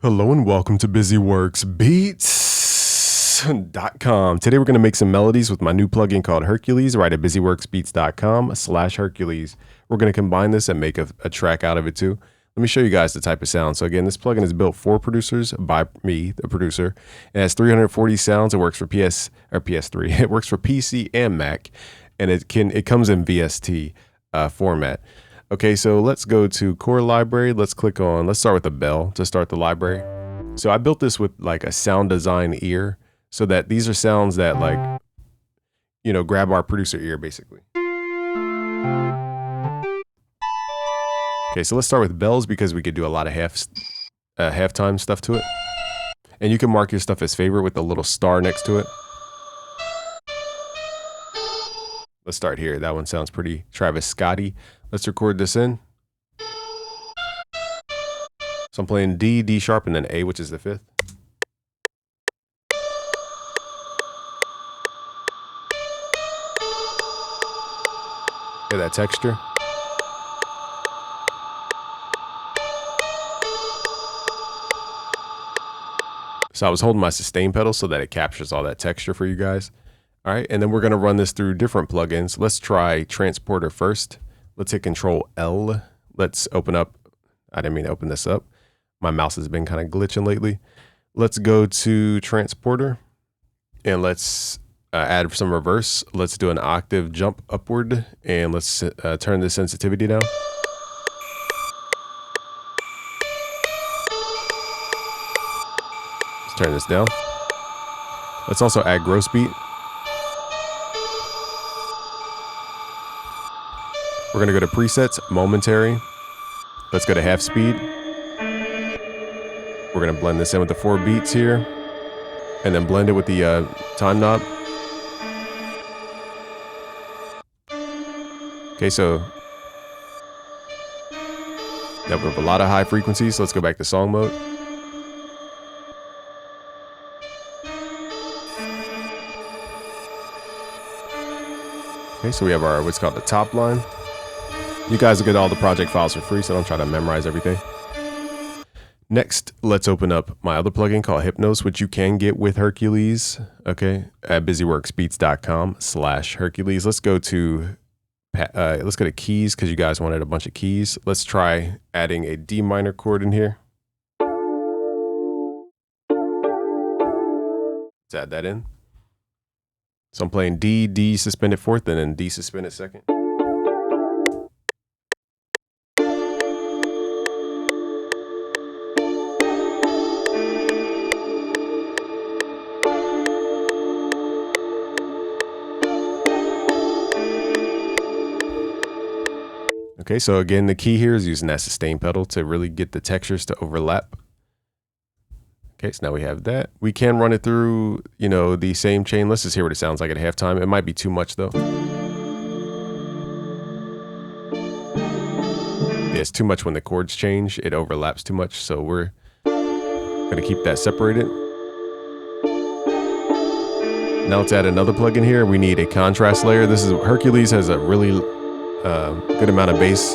Hello and welcome to BusyWorksBeats.com. Today we're going to make some melodies with my new plugin called Hercules, right at BusyWorksBeats.com/Hercules. We're going to combine this and make a track out of it too. Let me show you guys the type of sound. So again, this plugin is built for producers by me, the producer. It has 340 sounds. It works for PS3. It works for PC and Mac, and it comes in VST format. Okay, so let's go to core library. Let's start with the bell to start the library. So I built this with like a sound design ear so that these are sounds that grab our producer ear basically. Okay, so let's start with bells because we could do a lot of halftime stuff to it. And you can mark your stuff as favorite with the little star next to it. Let's start here. That one sounds pretty Travis Scotty. Let's record this in. So I'm playing D, D sharp, and then A, which is the fifth. Hear that texture? So I was holding my sustain pedal so that it captures all that texture for you guys. All right, and then we're gonna run this through different plugins. Let's try Transporter first. Let's hit Control L. Let's open up. I didn't mean to open this up. My mouse has been kind of glitching lately. Let's go to Transporter and let's add some reverse. Let's do an octave jump upward and let's turn the sensitivity down. Let's turn this down. Let's also add gross beat. We're gonna go to presets, momentary. Let's go to half speed. We're gonna blend this in with the 4 beats here and then blend it with the time knob. Okay, so now we have a lot of high frequencies. So let's go back to song mode. Okay, so we have our what's called the top line. You guys will get all the project files for free, so don't try to memorize everything. Next, let's open up my other plugin called Hypnos, which you can get with Hercules, okay, at BusyWorksBeats.com/Hercules. Let's go to keys because you guys wanted a bunch of keys. Let's try adding a D minor chord in here. Let's add that in. So I'm playing D, D suspended fourth, and then D suspended second. Okay, so again, the key here is using that sustain pedal to really get the textures to overlap. Okay, so now we have that. We can run it through, the same chain. Let's just hear what it sounds like at halftime. It might be too much though. Yeah, it's too much when the chords change. It overlaps too much, so we're gonna keep that separated. Now let's add another plugin here. We need a contrast layer. Hercules has a really good amount of bass.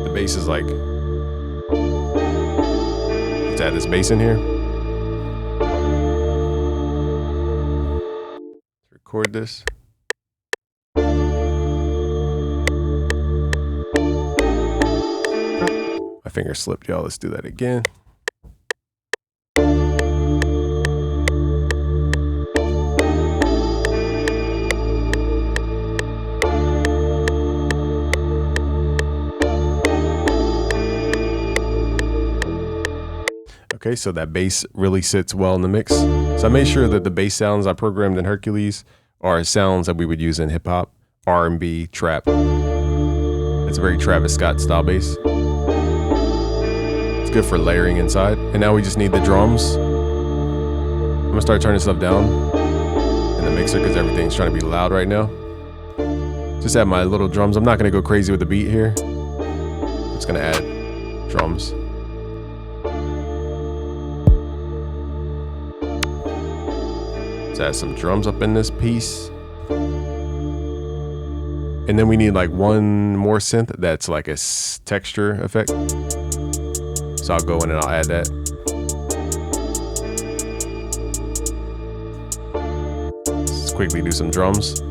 The bass is like, let's add this bass in here. Let's record this. My finger slipped, y'all. Let's do that again. Okay, so that bass really sits well in the mix. So I made sure that the bass sounds I programmed in Hercules are sounds that we would use in hip hop, R&B, trap. It's a very Travis Scott style bass. It's good for layering inside. And now we just need the drums. I'm gonna start turning stuff down in the mixer because everything's trying to be loud right now. Just add my little drums. I'm not gonna go crazy with the beat here. I'm just gonna add drums. Let's add some drums up in this piece. And then we need like one more synth that's like a texture effect. So I'll go in and I'll add that. Let's quickly do some drums.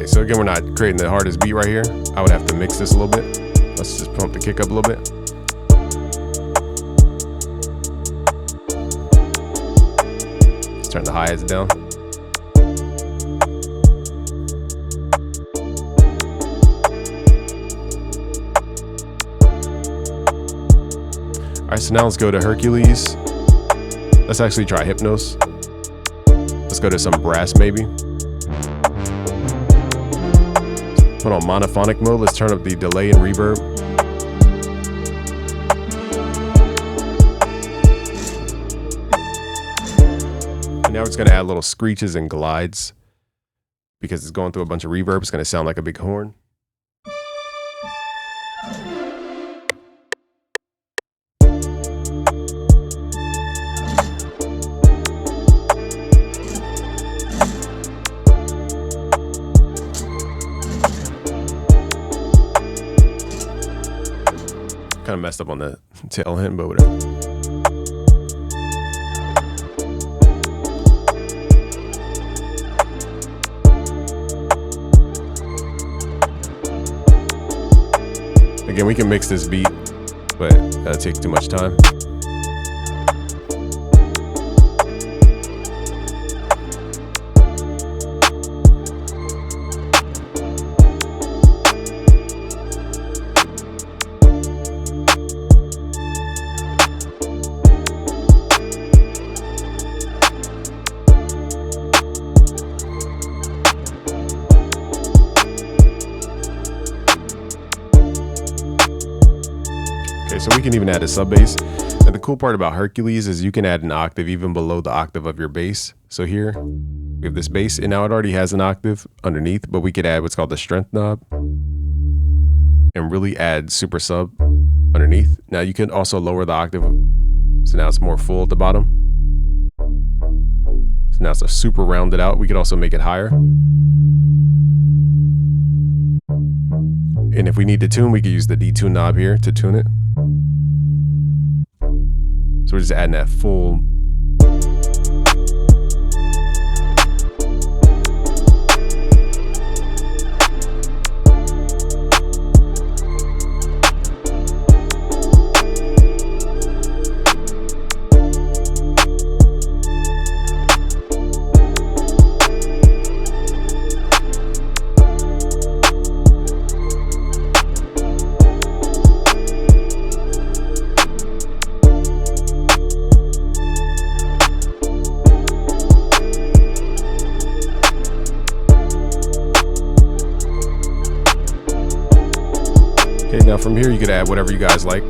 So again, we're not creating the hardest beat right here. I would have to mix this a little bit. Let's just pump the kick up a little bit. Let's turn the hi-hats down. All right, so now let's go to Hercules. Let's actually try Hypnos. Let's go to some brass maybe. Put on monophonic mode. Let's turn up the delay and reverb. And now we're just going to add little screeches and glides because it's going through a bunch of reverb. It's going to sound like a big horn. Kind of messed up on the tail end, but whatever. Again, we can mix this beat, but that'll take too much time. Okay, so we can even add a sub bass. And the cool part about Hercules is you can add an octave even below the octave of your bass. So here we have this bass, and now it already has an octave underneath, but we could add what's called the strength knob and really add super sub underneath. Now you can also lower the octave, so now it's more full at the bottom. So now it's a super rounded out. We could also make it higher. And if we need to tune, we could use the detune knob here to tune it. So we're just adding that full. Okay, now from here you could add whatever you guys like.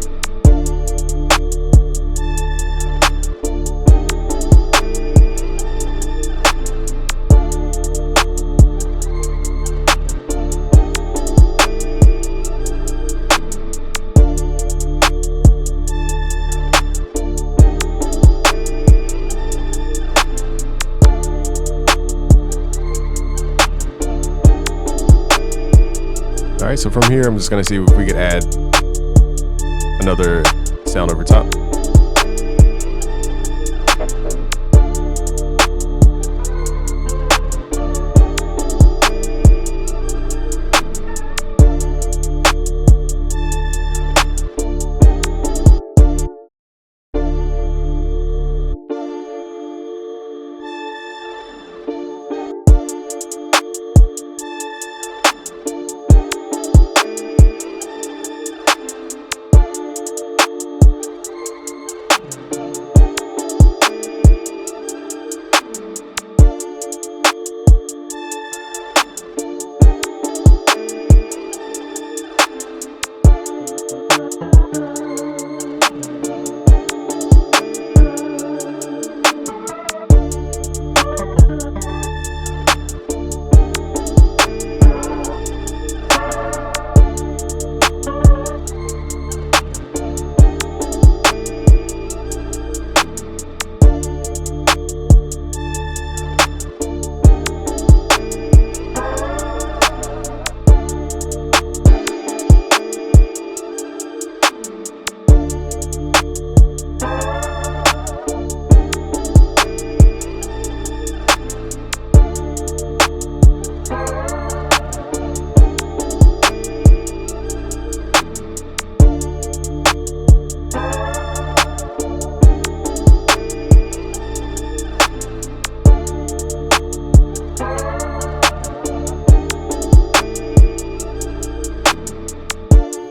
All right, so from here, I'm just gonna see if we could add another sound over top.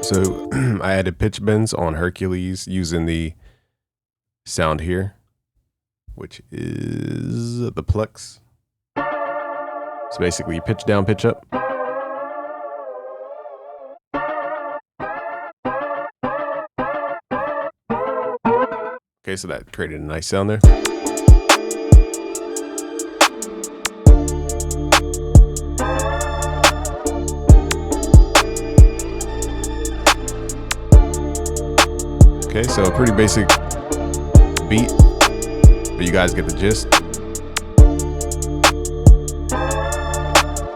So I added pitch bends on Hercules using the sound here, which is the Plex. So basically you pitch down, pitch up. Okay, so that created a nice sound there. Okay, so a pretty basic beat, but you guys get the gist.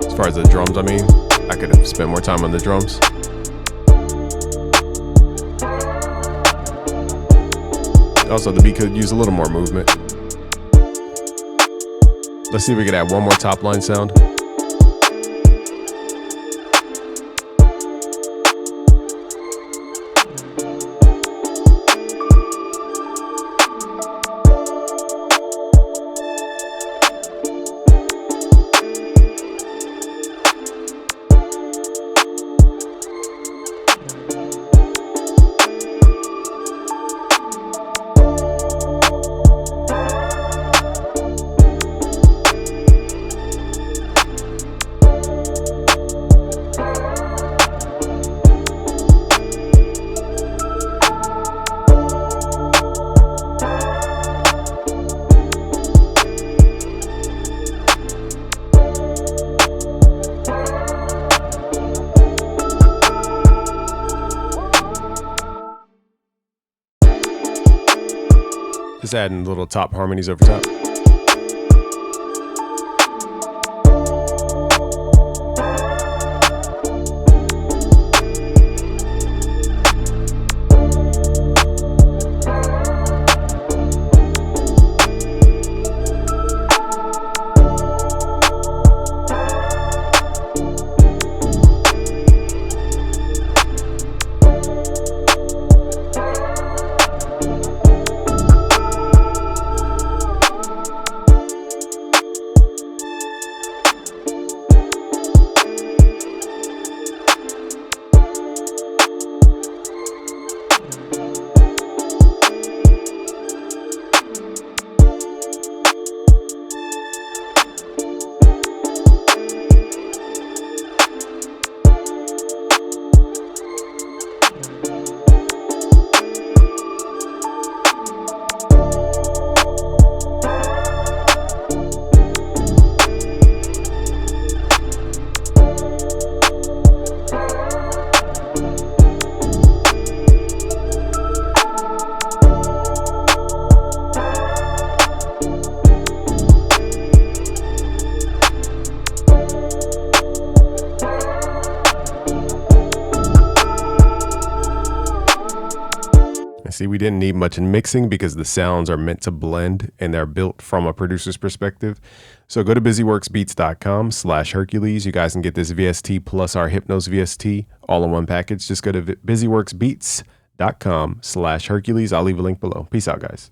As far as the drums, I mean, I could have spent more time on the drums. Also, the beat could use a little more movement. Let's see if we could add one more top line sound. Just adding little top harmonies over top. See, we didn't need much in mixing because the sounds are meant to blend and they're built from a producer's perspective. So go to busyworksbeats.com/Hercules. You guys can get this VST plus our Hypnos VST all in one package. Just go to busyworksbeats.com/Hercules. I'll leave a link below. Peace out, guys.